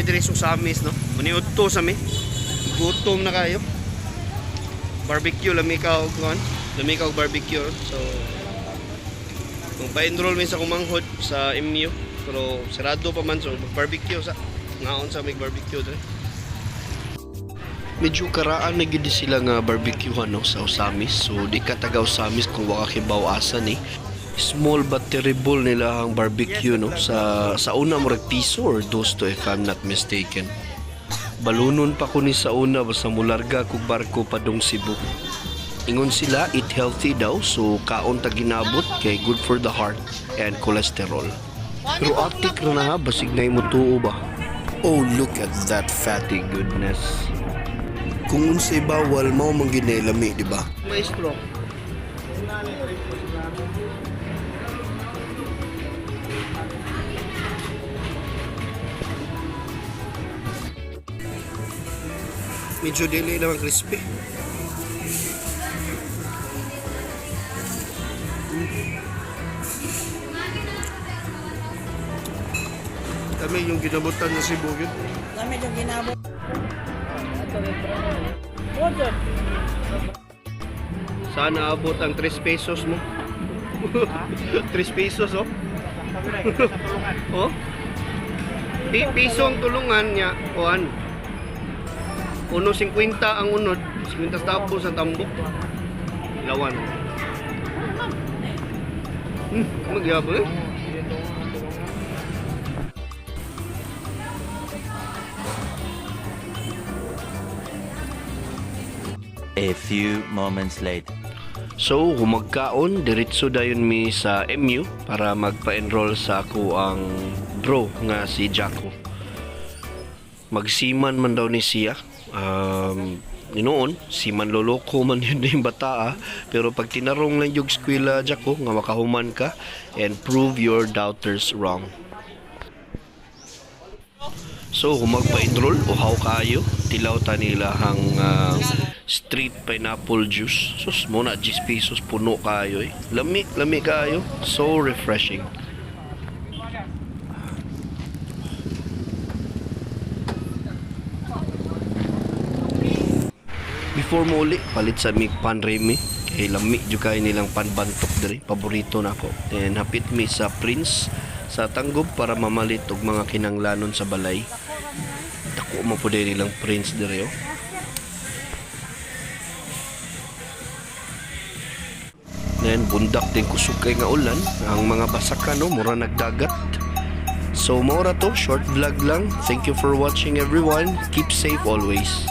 mi diri sa Amis, no? Maniud to sa mi. Gutom na kayo. Barbecue lami ka og kuan. Lami ka og barbecue. So kung pa-enroll mi sa kumanghod sa MU, pero sarado pa man, so barbecue sa ngaon sa may barbecue dre. Medyo karaan na gid sila nga barbecue no sa Usamis. So di ka taga Usamis kung wa ka kibaw-asa ni. Small but terrible nila ang barbecue no sa una mo piso or dos to if I'm not mistaken. Balunon pa ko ni sa una basta mularga kog barko padung Cebu. Ingon sila eat healthy daw, so kaon ta ginabot kay good for the heart and cholesterol. Pero atik ra na ha, basig na mo tuo ba? Oh, look at that fatty goodness. Kung unsay bawal mao man ginailami, di ba? Maestro. Medyo dili naman crispy. Kami yung ginabutan na Cebu yun. Kami yung ginabot. Sana abot ang 3 pesos mo. 3 pesos oh. Oh? Piso ang tulungan niya. Kuan. 1.50 ang unod. 50 tapos ang tambok. Lawan. Magyabang eh. A few moments later. So, humagkaon, diretso dayon mi sa MU para magpa-enroll sa ako ang bro nga si Jacko. Magsiman man daw ni siya. Noon, siman loloko man yun yung bata pero pag tinarong lang yung eskwela Jacko nga makahuman ka and prove your doubters wrong. So, humagpa-enroll, uhaw kayo, tilaw ta nila hang street pineapple juice. Sus, muna 10 pesos puno kayo eh. Lami kayo. So refreshing. Before mo uli, palit sa mig panremi. Kay lami jud kay nilang panbantok diri. Paborito na ko. Then hapit mi sa Prince sa Tanggob para mamalit og mga kinanglanon sa balay. Dako mo po din nilang Prince diri oh. Then bundak din kusukay nga ulan, ang mga basakan no mura nagdagat. So mao ra to, short vlog lang. Thank you for watching everyone. Keep safe always.